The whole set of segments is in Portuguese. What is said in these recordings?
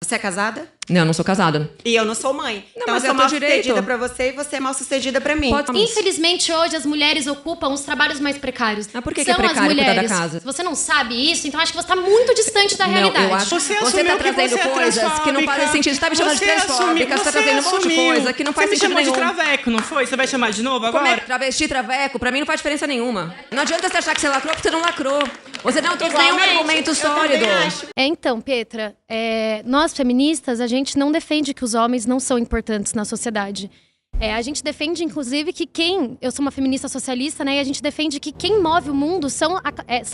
Você é casada? Não, eu não sou casada. E eu não sou mãe. Não, então eu mas sou é mal teu direito. sucedida pra você e você é mal sucedida pra mim. Infelizmente, hoje, as mulheres ocupam os trabalhos mais precários. Mas por que São é precário as cuidar da mulheres. casa? Se você não sabe isso, então acho que você está muito distante da realidade. Eu acho Você você assumiu tá que trazendo você é coisas que não fazem sentido. Você tá me chamando de transfóbica, você tá trazendo um monte de coisa que não faz sentido nenhum. Você me chamou de traveco, não foi? Você vai chamar de novo agora? Como é que travesti, traveco, pra mim não faz diferença nenhuma. Não adianta você achar que você lacrou porque você não lacrou. Você não trouxe nenhum argumento sólido. Então, Petra, nós feministas, a gente não defende que os homens não são importantes na sociedade. A gente defende, inclusive, que eu sou uma feminista socialista, né? E a gente defende que quem move o mundo são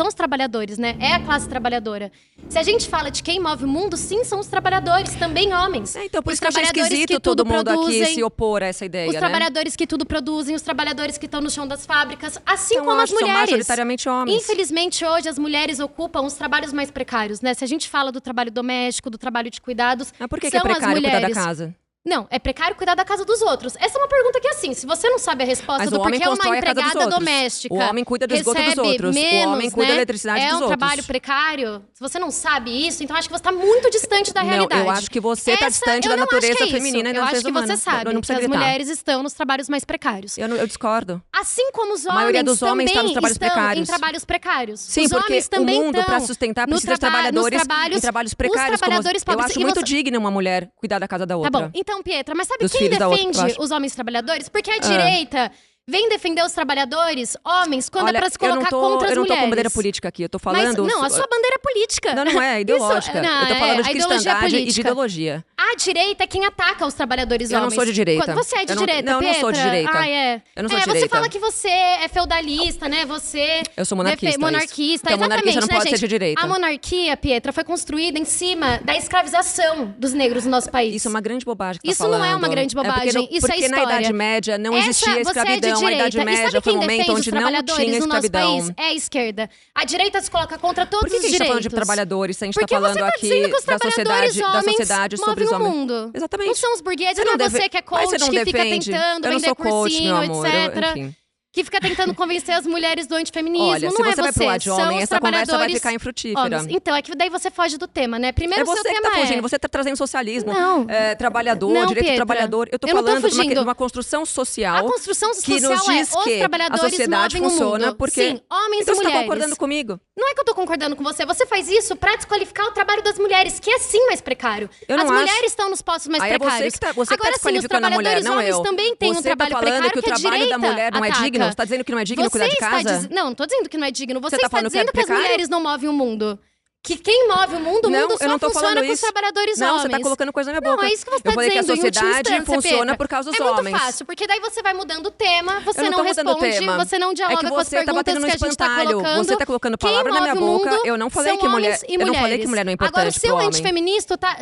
os trabalhadores, né? É a classe trabalhadora. Se a gente fala de quem move o mundo, sim, são os trabalhadores, também homens. Então, por os isso que eu achei trabalhadores esquisito que todo tudo mundo produzem, aqui se opor a essa ideia, os né? trabalhadores que tudo produzem, os trabalhadores que estão no chão das fábricas, assim Então, como as são mulheres. majoritariamente homens. Infelizmente, hoje, as mulheres ocupam os trabalhos mais precários, né? Se a gente fala do trabalho doméstico, do trabalho de cuidados, Mas por que são é precário as mulheres. cuidar da casa? Não, é precário cuidar da casa dos outros. Essa é uma pergunta que, assim, se você não sabe a resposta Mas do o homem porquê uma constrói a casa dos empregada outros. doméstica O homem cuida do esgoto dos recebe outros. menos, O homem cuida da eletricidade dos é um outros. trabalho precário. Se você não sabe isso, então acho que você está muito distante da realidade. Não, eu acho que você está distante da natureza feminina e da natureza humana. Eu acho que você sabe não que precisa as gritar. mulheres estão nos trabalhos mais precários. Eu discordo. Assim como os homens maioria dos homens também está nos trabalhos estão precários. em trabalhos precários. Sim, os porque homens também o mundo, estão para sustentar, no precisa de traba- trabalhadores nos trabalhos, em trabalhos precários. Os trabalhadores como eu pobres. acho E muito você- digno uma mulher cuidar da casa da Tá outra. bom. Então, Pietra, mas sabe Dos quem filhos da outra, eu defende acho. os homens trabalhadores? Porque a direita vem defender os trabalhadores, homens, quando Olha, é pra se colocar contra as mulheres. eu não tô com bandeira política aqui, eu tô falando... Mas, não, a sua bandeira é política. Não é ideológica. Isso, não, eu tô falando de a ideologia é cristandade e de política. ideologia. A direita é quem ataca os trabalhadores Eu homens. não sou de direita. Você é de Eu não- direita, não, eu não sou de Petra? direita. Ah, é. Eu não sou de Você direita. fala que você é feudalista, né? Você... Eu sou monarquista, monarquista, então, monarquista exatamente, não né, pode ser gente? de direita. A monarquia, Pietra, foi construída em cima da escravização dos negros no nosso país. Isso é uma grande bobagem que Isso tá falando. não é uma grande bobagem, isso é porque na história. Idade Média não Essa- existia você é de escravidão. A Idade direita. E Média sabe foi um quem momento defende os onde não trabalhadores tinha no nosso escravidão. país? É a esquerda. A direita se coloca contra todos Por que os a gente tá falando direitos. de trabalhadores se a gente Porque tá falando você tá aqui dizendo que os da trabalhadores sociedade sobre movem os o homens? mundo. Exatamente. Não são os burgueses, Você não é deve- você que é Mas coach, você não que fica defende. tentando Eu não vender sou coach, cursinho, meu amor. etc. Enfim. Que fica tentando convencer as mulheres do antifeminismo. Olha, não se é você vai pro lado de são homem, os essa conversa vai trabalhadores ficar infrutífera. homens. Então, é que daí você foge do tema, né? Primeiro, É o seu você que tema tá fugindo, é... você tá trazendo socialismo, Não. trabalhador, Não, direito do Pietra. trabalhador. Eu tô Eu não tô falando de fugindo. uma construção social. A construção que social nos diz é os que a trabalhadores sociedade movem o funciona mundo. porque... Sim, homens então e você tá mulheres. concordando comigo? Não é que eu tô concordando com você. Você faz isso pra desqualificar o trabalho das mulheres, que é sim mais precário. Eu não As acho. mulheres estão nos postos mais Aí é precários. você que tá Agora sim, os desqualificando a mulher, trabalhadores não homens eu. também têm um Você trabalho tá falando precário que o que a trabalho da direita mulher não é ataca. digno? Você tá dizendo que não é digno cuidar de casa? Não, não tô dizendo que não é digno. Você tá está falando que é dizendo que as precário? mulheres não movem o mundo. Que quem move o mundo Não, só eu não tô funciona falando com os isso. trabalhadores Não, homens. você tá colocando coisa na minha boca. Não, é isso que você Eu tá falei que a dizendo. em última sociedade instância, funciona Petra. por causa dos É muito homens. fácil, porque daí você vai mudando o tema, você Eu não tô mudando o responde, tema. você não dialoga É que com as você tá perguntas batendo no que a gente tá espantalho. colocando. Você tá colocando Quem palavra na minha move o boca. mundo Eu não falei são que mulher, homens e eu não falei mulheres. que mulher não é Agora, importante pro homem. o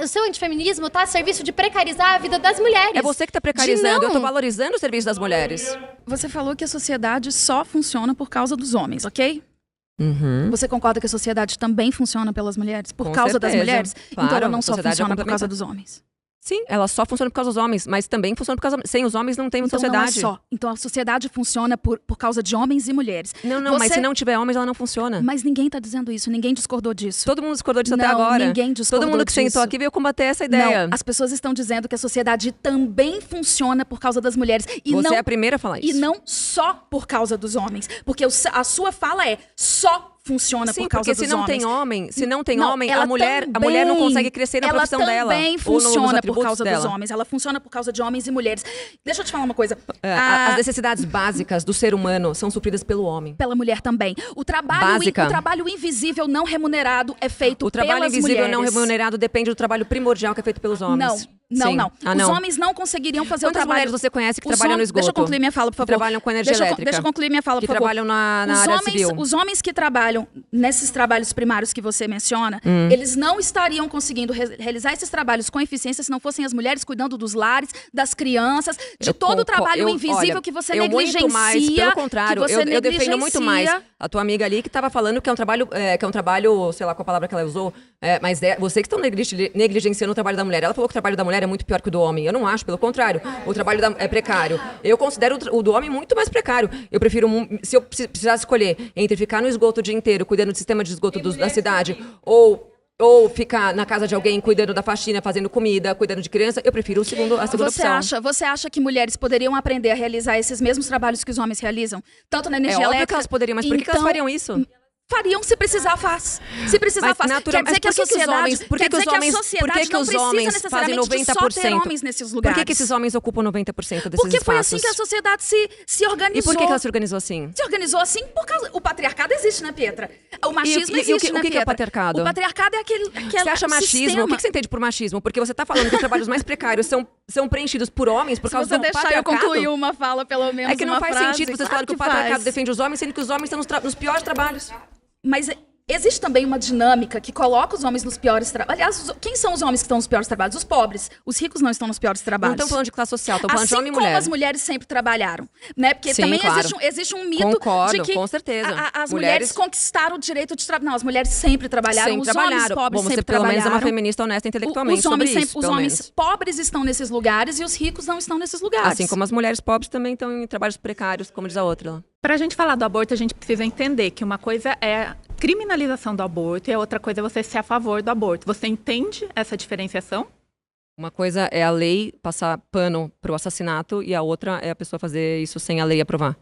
seu antifeminismo tá a serviço de precarizar a vida das mulheres. É você que tá precarizando. De Eu tô não. valorizando o serviço das mulheres. Você falou que a sociedade só funciona por causa dos homens, ok? Uhum. Você concorda que a sociedade também funciona pelas mulheres? Por Com causa das certeza. mulheres? Claro, Então ela não a só sociedade é funciona por causa complementar. dos homens. Sim, ela só funciona por causa dos homens, mas também funciona por causa... Sem os homens não tem Então sociedade. não é só. Então a sociedade funciona por causa de homens e mulheres. Não, mas Você- se não tiver homens, ela não funciona. Mas ninguém tá dizendo isso, ninguém discordou disso. Todo mundo discordou disso Não, até agora. ninguém discordou Todo mundo que sentou disso. aqui veio combater essa ideia. Não, as pessoas estão dizendo que a sociedade também funciona por causa das mulheres. E Você não, é a primeira a falar isso. E não só por causa dos homens. Porque a sua fala é só funciona Sim, por causa porque dos se não homens. tem homem, se não tem Não, homem, ela a mulher não consegue crescer na profissão dela. Ela também ou nos funciona por atributos causa dela. dos homens. Ela funciona por causa de homens e mulheres. Deixa eu te falar uma coisa. As necessidades básicas do ser humano são supridas pelo homem. Pela mulher também. O trabalho invisível não remunerado é feito O trabalho pelas invisível mulheres. não remunerado depende do trabalho primordial que é feito pelos homens. Não, Sim. não. Ah, não. Os homens não conseguiriam fazer Quantas o trabalho... mulheres você conhece que Os trabalham no homens- esgoto? Deixa eu concluir minha fala, por favor. Que trabalham com energia elétrica? Deixa eu concluir minha fala, por Que favor. trabalham na área civil? Os homens que trabalham nesses trabalhos primários que você menciona, eles não estariam conseguindo realizar esses trabalhos com eficiência se não fossem as mulheres cuidando dos lares, das crianças, de todo o trabalho invisível que você negligencia. Muito mais, pelo contrário, que você eu defendo muito mais negligencia. a tua amiga ali que estava falando que é um trabalho, sei lá qual a palavra que ela usou, mas você que estão negligenciando o trabalho da mulher. Ela falou que o trabalho da mulher é muito pior que o do homem. Eu não acho, pelo contrário. O trabalho é precário. Eu considero o do homem muito mais precário. Eu prefiro, se eu precisasse escolher entre ficar no esgoto o dia inteiro, cuidando do sistema de esgoto da cidade, ou ou ficar na casa de alguém cuidando da faxina, fazendo comida, cuidando de criança, eu prefiro a segunda opção. Você acha que mulheres poderiam aprender a realizar esses mesmos trabalhos que os homens realizam? Tanto na energia É óbvio elétrica... que elas poderiam, mas por que elas fariam isso? Fariam se precisar faz. Se precisar faz. Quer dizer que a sociedade, por que os homens fazem 90%? Homens nesses lugares. Por que esses homens ocupam 90% desses espaços? Porque foi assim que a sociedade se organizou. E por que ela se organizou assim? Se organizou assim por causa... O patriarcado existe, né, Pietra? O machismo existe, né, o que é o patriarcado? O patriarcado é aquele Você acha machismo? sistema. O que você entende por machismo? Porque você tá falando que os trabalhos mais precários são preenchidos por homens por causa do patriarcado. Se você deixar eu concluir uma fala, pelo menos É que não faz sentido vocês falarem que o patriarcado defende os homens, sendo que os homens estão nos piores trabalhos. Mas existe também uma dinâmica que coloca os homens nos piores trabalhos. Aliás, quem são os homens que estão nos piores trabalhos? Os pobres. Os ricos não estão nos piores trabalhos. Não estão falando de classe social, estão falando de homem e mulher. Assim como as mulheres sempre trabalharam, né? Porque Sim, também claro. existe um mito Concordo, de que com certeza. As mulheres conquistaram o direito de trabalhar. Não, as mulheres sempre trabalharam, os homens pobres sempre trabalharam. Pelo menos é uma feminista honesta intelectualmente os homens sobre isso, os homens pobres estão nesses lugares e os ricos não estão nesses lugares. Assim como as mulheres pobres também estão em trabalhos precários, como diz a outra. Para a gente falar do aborto, a gente precisa entender que uma coisa é a criminalização do aborto e a outra coisa é você ser a favor do aborto. Você entende essa diferenciação? Uma coisa é a lei passar pano pro assassinato e a outra é a pessoa fazer isso sem a lei aprovar.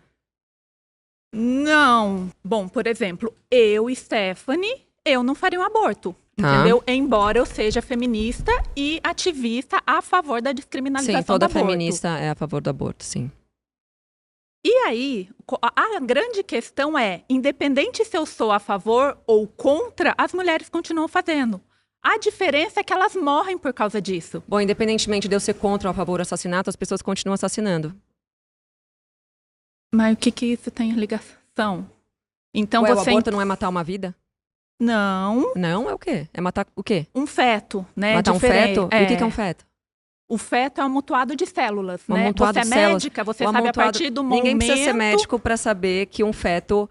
Não. Bom, por exemplo, eu e Stephanie, eu não faria um aborto. Tá. Entendeu? Embora eu seja feminista e ativista a favor da descriminalização Sim, toda do aborto. feminista é a favor do aborto, sim. E aí, a grande questão é, independente se eu sou a favor ou contra, as mulheres continuam fazendo. A diferença é que elas morrem por causa disso. Bom, independentemente de eu ser contra ou a favor do assassinato, as pessoas continuam assassinando. Mas o que isso tem ligação? Então Ué, você... o aborto não é matar uma vida? Não. Não, é o quê? É matar o quê? Um feto, né? Matar um feto? E o que é um feto? O feto é um amontoado de células, Um né? amontoado Você é de células. médica, você sabe a partir do momento... Ninguém precisa ser médico para saber que um feto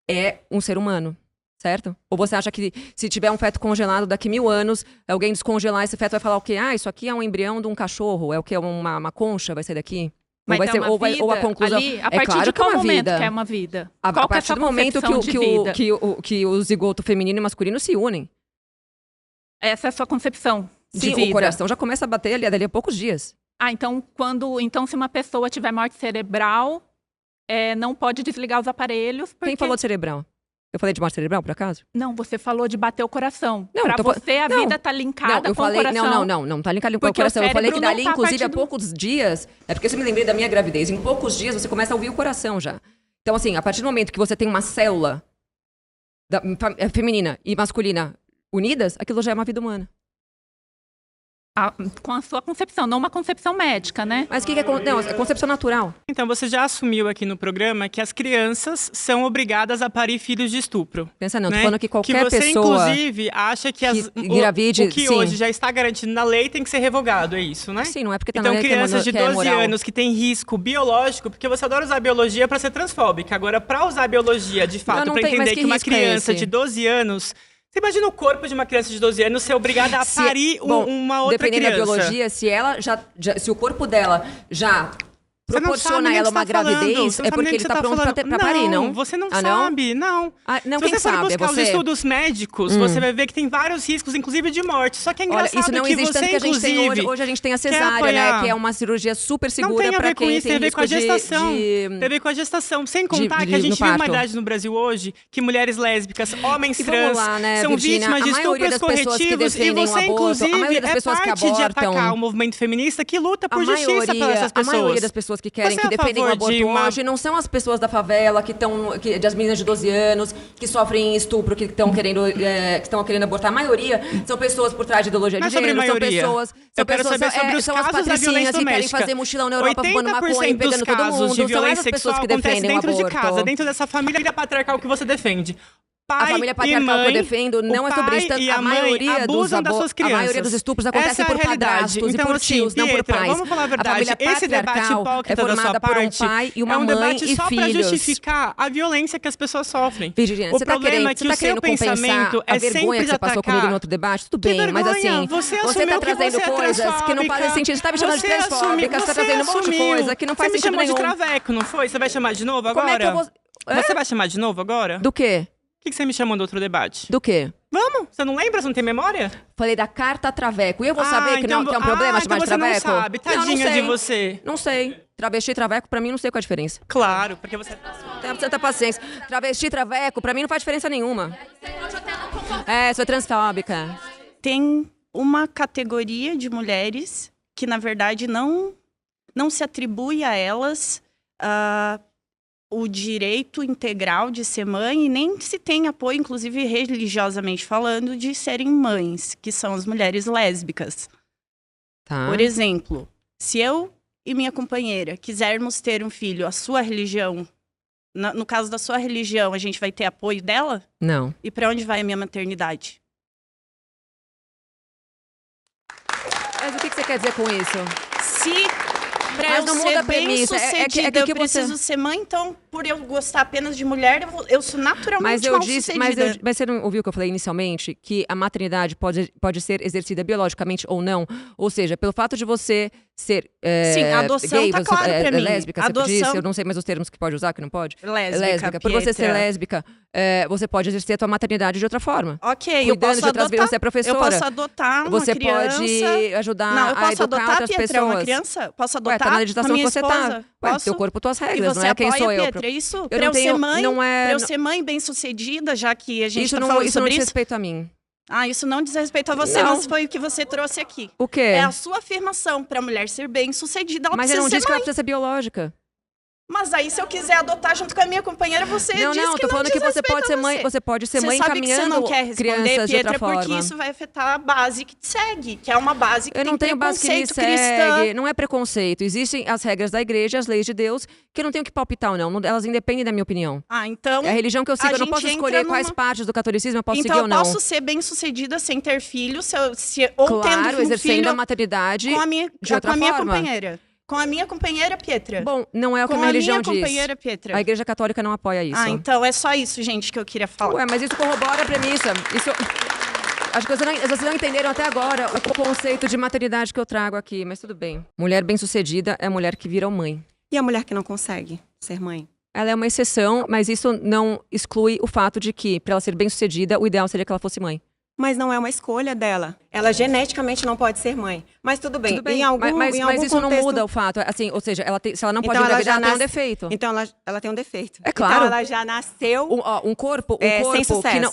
é um ser humano, certo? Ou você acha que se tiver um feto congelado daqui 1000 anos, alguém descongelar esse feto vai falar o quê? Ah, isso aqui é um embrião de um cachorro, é o quê? Uma concha vai sair daqui? Mas ou vai ser, ou a conclusão... Ali, a partir de qual momento que é uma vida? A partir do momento que o zigoto feminino e masculino se unem. Essa é a sua concepção de Sim, vida. o coração já começa a bater ali a poucos dias. Ah, então se uma pessoa tiver morte cerebral, não pode desligar os aparelhos. Porque... Quem falou de cerebral? Eu falei de morte cerebral, por acaso? Não, você falou de bater o coração. Não, pra você, a vida tá linkada com o coração. Não tá linkada com o coração. Eu falei que dali, inclusive, a poucos dias... É porque eu me lembrei da minha gravidez. Em poucos dias, você começa a ouvir o coração já. Então, assim, a partir do momento que você tem uma célula feminina e masculina unidas, aquilo já é uma vida humana. Com a sua concepção, não uma concepção médica, né? Mas o que é concepção natural? Então, você já assumiu aqui no programa que as crianças são obrigadas a parir filhos de estupro. Pensa não, né? tô falando que qualquer pessoa... pessoa... Que você, inclusive, acha que engravide, o que sim. hoje já está garantido na lei tem que ser revogado, é isso, né? Sim, não é porque tá então, na lei crianças que de é 12 moral. anos que têm risco biológico, porque você adora usar biologia para ser transfóbica. Agora, para usar a biologia, de fato, para entender que uma criança de 12 anos... Você imagina o corpo de uma criança de 12 anos ser obrigada a parir uma outra criança? Dependendo da biologia, se o corpo dela já proporciona a ela uma gravidez, é porque ele tá pronto pra parir, não? Você não sabe, não. Não, se quem você for sabe, buscar os estudos médicos, você vai ver que tem vários riscos, inclusive de morte. Só que é engraçado isso não que existe você, tanto que a gente tem hoje. Hoje a gente tem a cesárea, né? Que é uma cirurgia super segura pra quem tem risco de... Tem a ver com a gestação. Sem contar que a gente vive uma idade no Brasil hoje que mulheres lésbicas, homens trans, são vítimas de estupros corretivos e você, inclusive, é parte de atacar o movimento feminista que luta por justiça para essas pessoas. A maioria das pessoas que querem, que defendem o aborto hoje não são as pessoas da favela, das meninas de 12 anos, que sofrem estupro, que estão querendo abortar. A maioria são pessoas por trás de ideologia de gênero, são pessoas são as patricinhas que querem fazer mochilão na Europa fumando maconha e pegando todo mundo. De são essas violência pessoas sexual que defendem o dentro aborto. de casa, dentro dessa família patriarcal que você defende. Pai a família patriarcal que eu defendo não é sobre isso. A maioria dos estupros acontecem por padrastos e por tios, não por pais. Vamos falar a verdade. Esse debate é formada por um pai e uma mãe e só filhos. para justificar a violência que as pessoas sofrem. Virginia, o problema é que o seu pensamento a vergonha que você passou comigo no outro debate, tudo bem, mas assim, você tá trazendo coisas que não fazem sentido. Você tá me chamando de transfóbica, você tá trazendo um monte de coisa que não faz sentido nenhum. Você me chamou de traveco, não foi? Você vai chamar de novo agora? Você vai chamar de novo agora? Do quê? O que você me chamou do outro debate? Do quê? Vamos? Você não lembra? Você não tem memória? Falei da carta traveco. E eu vou saber que é um problema chamar de traveco? Você não sabe. Tadinha de você. Não sei. Travesti e traveco, pra mim, não sei qual é a diferença. Claro, porque você... Tem tanta paciência. Travesti e traveco, pra mim, não faz diferença nenhuma. Sou transfóbica. Tem uma categoria de mulheres que, na verdade, não se atribui a elas o direito integral de ser mãe e nem se tem apoio, inclusive religiosamente falando, de serem mães, que são as mulheres lésbicas. Tá. Por exemplo, se eu e minha companheira quisermos ter um filho, a sua religião, no caso da sua religião, a gente vai ter apoio dela? Não. E para onde vai a minha maternidade? Mas o que você quer dizer com isso? Pra eu ser bem-sucedida, eu preciso ser mãe, então, por eu gostar apenas de mulher, eu sou naturalmente mal-sucedida. Mas você não ouviu o que eu falei inicialmente? Que a maternidade pode ser exercida biologicamente ou não? Ou seja, pelo fato de você ser sim, a adoção gay, tá claro pra mim. Lésbica, você disse, eu não sei mais os termos que pode usar, que não pode. Lésbica. Por você ser lésbica, você pode exercer a tua maternidade de outra forma. Ok, eu posso adotar. Você é professora. Eu posso adotar uma criança. Você pode ajudar a educar outras pessoas. Uma criança? Posso adotar tá na legislação que você esposa? Tá. Teu corpo, tuas regras, e você não é quem sou eu. Pietra, isso? Pra eu ser mãe, pra eu ser mãe bem-sucedida, já que a gente tá falando sobre isso? Isso não diz respeito a mim. Isso não diz respeito a você, mas foi o que você trouxe aqui. O quê? É a sua afirmação. Pra mulher ser bem-sucedida, ela mas precisa ser mãe. Mas eu não disse que ela precisa ser biológica. Mas aí, se eu quiser adotar junto com a minha companheira, você diz que não diz tô falando que você pode ser mãe, você pode ser mãe encaminhando crianças de outra forma. Porque isso vai afetar a base que te segue, que é uma base que eu não tenho base que me segue, não é preconceito. Existem as regras da igreja, as leis de Deus, que eu não tenho que palpitar ou não, elas independem da minha opinião. Então... É a religião que eu sigo, eu não posso escolher quais partes do catolicismo eu posso seguir ou não. Então eu posso ser bem-sucedida sem ter filho, ou tendo um exercendo filho a maternidade com a minha forma. companheira. Com a minha companheira, Pietra. Bom, não é o que a minha religião diz. Com a minha companheira, Pietra. A igreja católica não apoia isso. Então é só isso, gente, que eu queria falar. Ué, mas isso corrobora a premissa. Acho que vocês não entenderam até agora o conceito de maternidade que eu trago aqui, mas tudo bem. Mulher bem-sucedida é a mulher que vira mãe. E a mulher que não consegue ser mãe? Ela é uma exceção, mas isso não exclui o fato de que, para ela ser bem-sucedida, o ideal seria que ela fosse mãe. Mas não é uma escolha dela. Ela geneticamente não pode ser mãe. Mas tudo bem. Mas isso não muda o fato. Assim, ou seja, se ela não pode engravidar, ela tem um defeito. Então ela tem um defeito. É claro. Então ela já nasceu um corpo sem sucesso. Que não,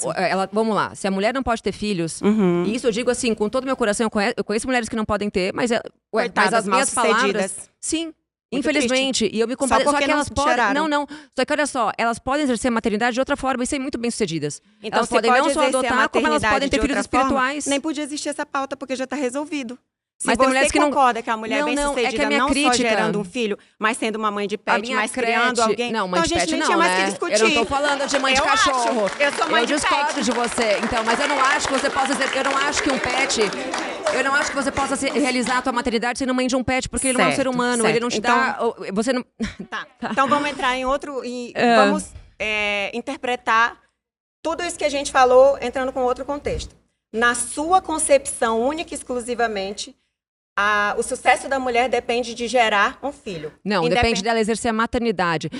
vamos lá, se a mulher não pode ter filhos, e isso eu digo assim, com todo o meu coração, eu conheço mulheres que não podem ter, mas as minhas palavras... Sim. Muito infelizmente, triste. E eu me compreendo. Só que elas podem. Não. Só que olha só, elas podem exercer a maternidade de outra forma e ser muito bem-sucedidas. Então, elas podem não só adotar, como elas podem ter filhos espirituais. Nem podia existir essa pauta, porque já está resolvido. Mas tem mulheres que não concorda que a mulher bem-sucedida não só gerando um filho, mas sendo uma mãe de pet, mas criando alguém. Não, mãe de pet não, tinha mais que discutir. Eu não tô falando de mãe de cachorro. Eu sou mãe de pet. Eu discordo de você. Então, mas eu não acho que você possa ser... Eu não acho que um pet... Eu não acho que você possa realizar a tua maternidade sendo mãe de um pet, porque ele não é um ser humano, ele não te dá... Você não... Tá. Então vamos entrar em outro... Vamos interpretar tudo isso que a gente falou, entrando com outro contexto. Na sua concepção única e exclusivamente, o sucesso da mulher depende de gerar um filho. Não, depende dela exercer a maternidade.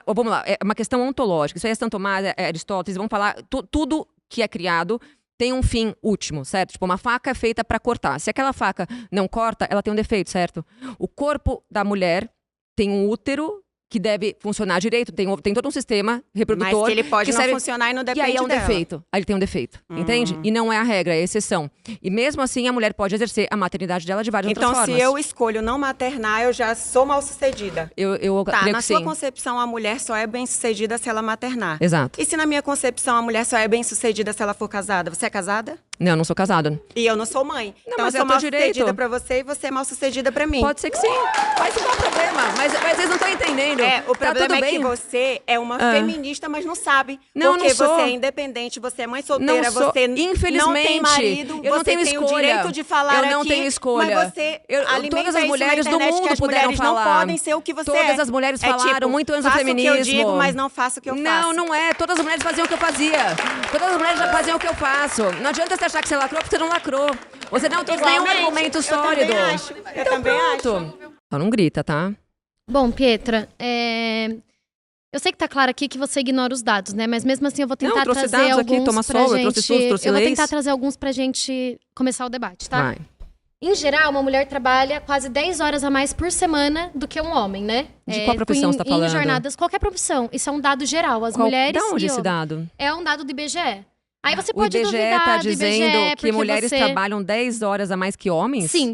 Vamos lá, é uma questão ontológica. Isso aí é Santo Tomás, é Aristóteles, vamos falar tudo que é criado tem um fim último, certo? Tipo, uma faca é feita para cortar. Se aquela faca não corta, ela tem um defeito, certo? O corpo da mulher tem um útero que deve funcionar direito, tem todo um sistema reprodutor. Mas que ele pode não funcionar e não depende dela. E aí é um defeito. Aí ele tem um defeito, entende? E não é a regra, é a exceção. E mesmo assim, a mulher pode exercer a maternidade dela de várias outras formas. Então, se eu escolho não maternar, eu já sou mal-sucedida. Eu tá, creio na que sua sim. concepção, a mulher só é bem-sucedida se ela maternar. Exato. E se na minha concepção, a mulher só é bem-sucedida se ela for casada? Você é casada? Não, eu não sou casada. E eu não sou mãe. Não, então mas eu sou mal-sucedida pra você e você é mal-sucedida pra mim. Pode ser que sim. Mas não é problema. Mas vocês não estão entendendo. O problema é que você é uma feminista, mas não sabe. Não, porque não sou. você é independente, você é mãe solteira, você infelizmente, não tem marido, eu não tenho tem escolha. o direito de falar eu não aqui, tenho escolha. Mas você todas as mulheres do mundo puderam falar. Não podem ser o que você Todas as mulheres falaram muito antes do feminismo. Faço o que eu digo, mas não faço o que eu faço. Não é. Todas as mulheres faziam o que eu fazia. Todas as mulheres já faziam o que eu faço. Não adianta você achar que você lacrou, porque você não lacrou. Você não trouxe nenhum argumento sólido. Eu também acho. Então não grita, tá? Bom, Pietra, Eu sei que tá claro aqui que você ignora os dados, né? Mas mesmo assim eu vou tentar trazer dados alguns aqui, toma pra sol, gente... eu trouxe estudos, trouxe eu vou leis. tentar trazer alguns pra gente começar o debate, tá? Vai. Em geral, uma mulher trabalha quase 10 horas a mais por semana do que um homem, né? De qual profissão você tá falando? Em jornadas, qualquer profissão. Isso é um dado geral. As Qual, mulheres... Da onde esse dado? É um dado do IBGE. Aí você O pode IBGE duvidar tá do dizendo IBGE, que mulheres você... trabalham 10 horas a mais que homens? Sim,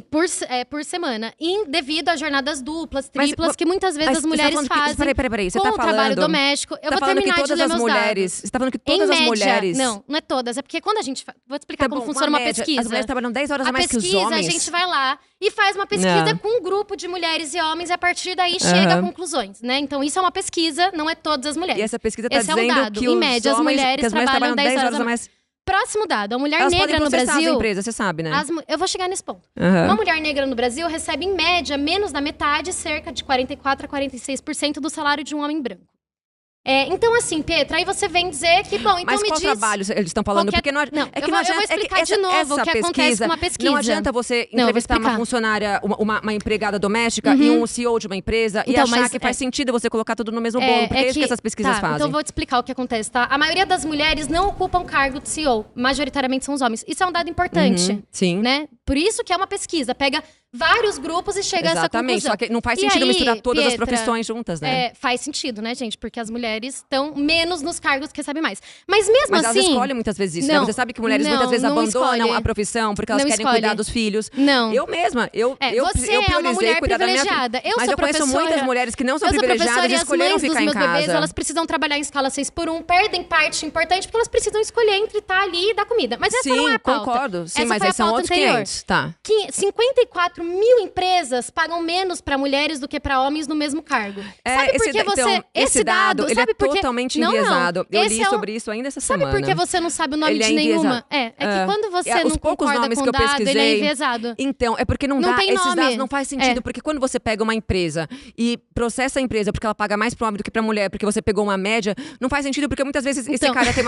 por semana. E devido a jornadas duplas, triplas, que muitas vezes as mulheres fazem Peraí, você com tá o trabalho falando... doméstico. Eu tá vou falando terminar que todas de ler as meus mulheres... dados. Você tá falando que todas em as média, mulheres... Não é todas. É porque quando a gente... Vou explicar como funciona uma pesquisa. As mulheres trabalham 10 horas a mais que os pesquisa, homens? a gente vai lá e faz uma pesquisa com um grupo de mulheres e homens e a partir daí chega a conclusões, né? Então isso é uma pesquisa, não é todas as mulheres. E essa pesquisa tá Esse dizendo é um dado. que Em média, as mulheres trabalham 10 horas a mais. mais. Próximo dado, a mulher Elas negra no processar Brasil... as empresas, você sabe, né? Eu vou chegar nesse ponto. Uma mulher negra no Brasil recebe, em média, menos da metade, cerca de 44% a 46% do salário de um homem branco. Então, assim, Petra, aí você vem dizer que, bom, então Mas me qual diz... trabalho eles estão falando? Porque não, Não, é que eu não adianta, vou explicar de novo o que acontece com uma pesquisa. Não adianta você entrevistar uma funcionária, uma empregada doméstica e um CEO de uma empresa e achar que faz sentido você colocar tudo no mesmo bolo, porque é isso que essas pesquisas fazem. Então eu vou te explicar o que acontece, tá? A maioria das mulheres não ocupam cargo de CEO, majoritariamente são os homens. Isso é um dado importante, sim. Né? Por isso que é uma pesquisa, pega vários grupos e chega a essa conclusão. Só que não faz sentido misturar todas as profissões juntas, né? Faz sentido, né, gente? Porque as mulheres estão menos nos cargos que recebem mais. Mas mesmo assim... Mas elas escolhem muitas vezes isso, né? Você sabe que mulheres muitas vezes abandonam a profissão porque elas querem cuidar dos filhos. Não. Eu mesma, eu é uma mulher cuidar da minha privilegiada. Mas eu conheço muitas mulheres que não são privilegiadas e escolheram ficar em casa. Bebês, elas precisam trabalhar em escala 6x1, perdem parte importante porque elas precisam escolher entre estar ali e dar comida. Mas essa não é a pauta. Concordo. Sim, essa mas aí são outros 500. Tá. 54 mil empresas pagam menos para mulheres do que para homens no mesmo cargo. Sabe por que você... Então, esse dado, ele é totalmente enviesado. Eu li sobre isso ainda essa semana. Sabe por que você não sabe o nome de nenhuma? É que quando você não concorda com o dado, ele é enviesado. Então, é porque não dá, esses dados não faz sentido. Porque quando você pega uma empresa e processa a empresa porque ela paga mais para homem do que para mulher, porque você pegou uma média, não faz sentido porque muitas vezes esse cara tem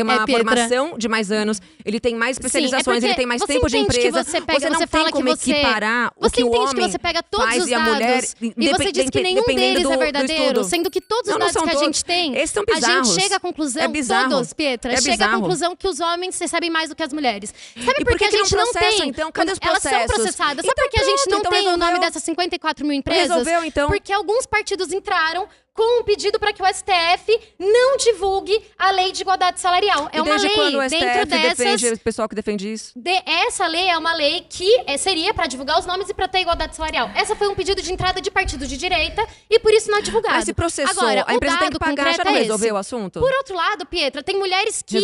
uma formação de mais anos, ele tem mais especializações, ele tem mais tempo de empresa. Você não tem como equiparar o que o homem que você pega todos faz os e a mulher, e você diz que nenhum deles é verdadeiro, sendo que todos os dados que a gente tem, esses são a bizarros. gente chega à conclusão, todos, Pietra, chega à conclusão que os homens recebem mais do que as mulheres. Sabe por que a gente não tem? Então, cadê os elas são processadas. Sabe por que a gente não tem o nome dessas 54 mil empresas? Resolveu, então. Porque alguns partidos entraram com um pedido para que o STF não divulgue a lei de igualdade salarial. É uma lei quando o STF dentro dessas... defende o pessoal que defende isso? Essa lei é uma lei que seria para divulgar os nomes e para ter igualdade salarial. Essa foi um pedido de entrada de partido de direita e por isso não é divulgado. Mas se processou, agora, a empresa tem que pagar, já não resolveu o assunto? Por outro lado, Pietra, tem mulheres que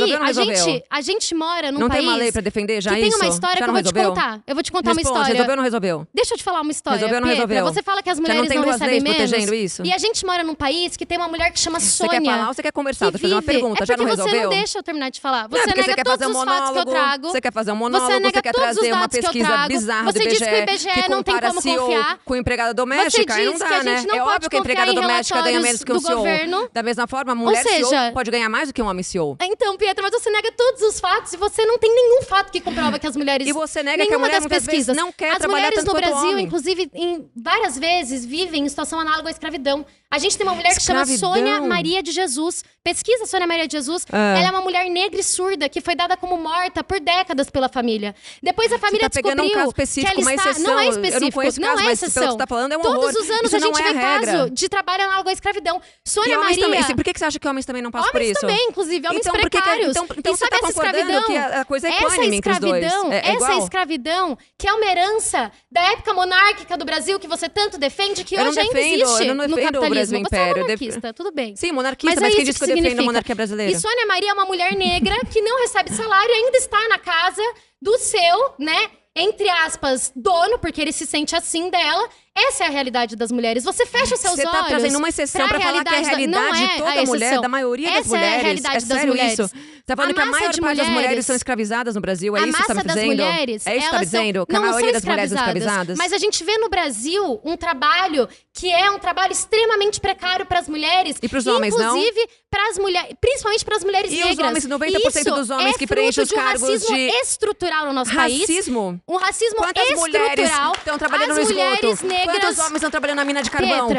a gente mora num país... Não tem uma lei para defender já que isso? Tem uma história já que eu vou te contar. Eu vou te contar uma história. Resolveu ou não resolveu? Deixa eu te falar uma história, Resolveu ou não Pietra. resolveu? Você fala que as mulheres não recebem menos. Protegendo isso? E a gente mora num país que tem uma mulher que chama Sônia. Você quer falar ou você quer conversar? Vou fazer uma pergunta, já não resolveu? Você não deixa eu terminar de falar. Você nega você quer todos fazer os fatos que eu trago. Você quer fazer um monólogo, você quer trazer uma pesquisa bizarra do IBGE. Você diz que o IBGE não tem como confiar. Com empregada doméstica, aí não dá, né? É óbvio que a empregada doméstica ganha menos que um CEO. Da mesma forma, a mulher CEO pode ganhar mais do que um homem CEO. Então, Pietra, mas você nega todos os fatos e você não tem nenhum fato que comprova que as mulheres... E você nega que a mulher muitas vezes não quer trabalhar tanto quanto o homem. As mulheres no Brasil, inclusive, várias vezes, vivem em situação análoga à escravidão. A gente tem uma mulher que chama Sônia Maria de Jesus. Pesquisa Sônia Maria de Jesus. Ela é uma mulher negra e surda que foi dada como morta por décadas pela família. Depois a família descobriu pegando um caso específico, que ela está... Exceção. Não é específico, eu não conheço caso, é exceção. Mas você tá falando é um horror. Todos os anos isso a gente vê regra. caso de trabalho análogo à escravidão. Sônia Maria... Também. Por que você acha que homens também não passam por isso? Homens também, inclusive. Homens então, precários. Então você tá concordando que a coisa é equânime entre os dois? Essa escravidão, que é uma herança da época monárquica do Brasil, que você tanto defende, que hoje ainda existe eu não no defendo capitalismo. o Brasil Você Império. é monarquista, tudo bem. Sim, monarquista, mas quem disse que eu defendo a monarquia brasileira? E Sônia Maria é uma mulher negra que não recebe salário e ainda está na casa do seu, né, entre aspas, dono, porque ele se sente assim dela. Essa é a realidade das mulheres. Você fecha os seus olhos. Você tá trazendo uma exceção pra falar que é a realidade de toda mulher, da maioria das mulheres. Essa é a realidade das mulheres. Isso? Você tá falando que a maior parte das mulheres são escravizadas no Brasil? É isso que você tá me dizendo? Mulheres, é isso que você tá dizendo? Que a maioria das mulheres são escravizadas? Mas a gente vê no Brasil um trabalho que é um trabalho extremamente precário para as mulheres. E para os homens, não? Inclusive, para as mulheres, principalmente para as mulheres negras. E os homens, 90% dos homens que preenchem os cargos de... racismo estrutural no nosso país. Racismo? Um racismo Quantas estrutural. Mulheres estão trabalhando no esgoto? Negras... Quantos homens estão trabalhando na mina de carvão?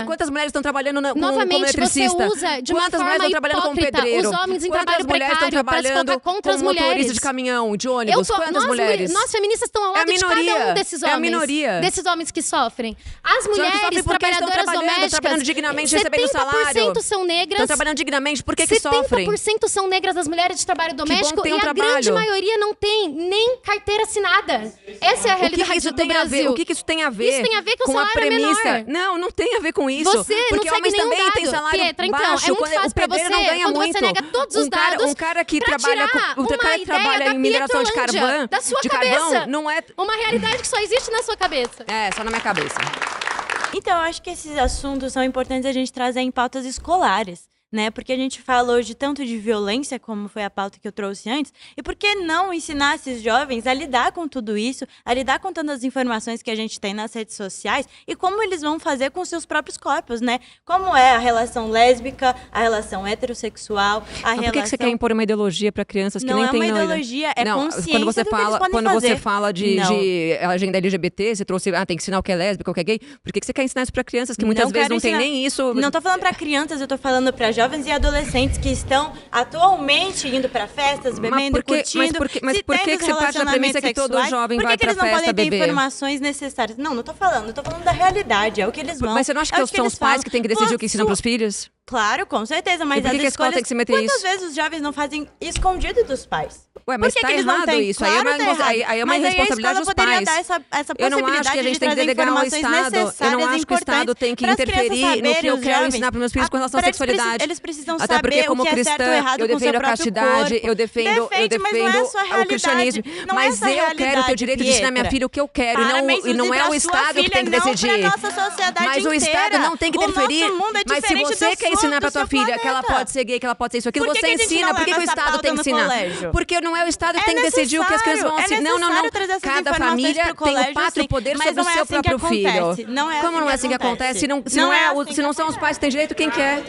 Quantas mulheres estão trabalhando como eletricista? Você usa de uma Quantas forma mulheres estão trabalhando como pedreiro? Os homens em trabalho precário para se colocar contra as mulheres. Motorista de caminhão, de ônibus, quantas mulheres? Nós feministas estão ao lado de cada um desses homens. É a minoria. Desses homens que sofrem. As mulheres trabalhadoras domésticas, trabalhando dignamente, recebendo salário. 70% são negras. Estão trabalhando dignamente, por que sofrem? 70% são negras as mulheres de trabalho doméstico e a grande maioria não tem nem carteira assinada. Essa é a realidade do Brasil. O que isso tem a ver? Isso tem a ver com a salário premissa? menor. Não tem a ver com isso. Você porque não homens segue também têm dado. salário Pietra, então, baixo. é muito fácil pra você, não ganha quando muito. você nega todos os dados um cara que trabalha em mineração de carvão, da sua cabeça. Não é uma realidade que só existe na sua cabeça. É, só na minha cabeça. Então, eu acho que esses assuntos são importantes a gente trazer em pautas escolares, né? Porque a gente fala hoje tanto de violência, como foi a pauta que eu trouxe antes, e por que não ensinar esses jovens a lidar com tudo isso, a lidar com tantas informações que a gente tem nas redes sociais e como eles vão fazer com seus próprios corpos, né? Como é a relação lésbica, a relação heterossexual, a relação... Por que você quer impor uma ideologia para crianças que não nem tem... Não é uma ideologia, é consciência quando você do fala, que eles podem quando fazer. Você fala de agenda LGBT, você trouxe, tem que ensinar o que é lésbica, o que é gay. Por que você quer ensinar isso para crianças que muitas vezes não tem nem isso? Não tô falando para crianças, eu tô falando para jovens e adolescentes que estão atualmente indo para festas, bebendo, curtindo. Mas por que você parte da premissa que todo jovem vai pra festa beber? Por que eles não podem ter informações necessárias? Não tô falando da realidade, é o que eles vão. Mas você não acha que são os pais que têm que decidir o que ensinam pros filhos? Claro, com certeza, mas por que as a escola tem que se meter quantas vezes os jovens não fazem escondido dos pais? Ué, mas tá errado isso. Claro, aí é uma irresponsabilidade dos pais. Eu não acho que a gente tem que delegar ao Estado. Eu não acho que o Estado tem que interferir no que eu quero ensinar para meus filhos com relação à sexualidade. Eles precisam até porque, como cristã, eu defendo a castidade, eu defendo o cristianismo. Mas eu quero ter o direito de ensinar minha filha o que eu quero. E não é o Estado que tem que decidir. Mas o Estado não tem que interferir. Mas se você quer ensinar pra tua filha que ela pode ser gay, que ela pode ser isso, aquilo, você ensina. Por que o Estado tem que ensinar? Porque não é o Estado que tem que decidir o que as crianças vão ensinar. Não. Cada família tem o pátrio poder sobre o seu próprio filho. Como não é assim que acontece? Se não são os pais que têm direito, quem quer?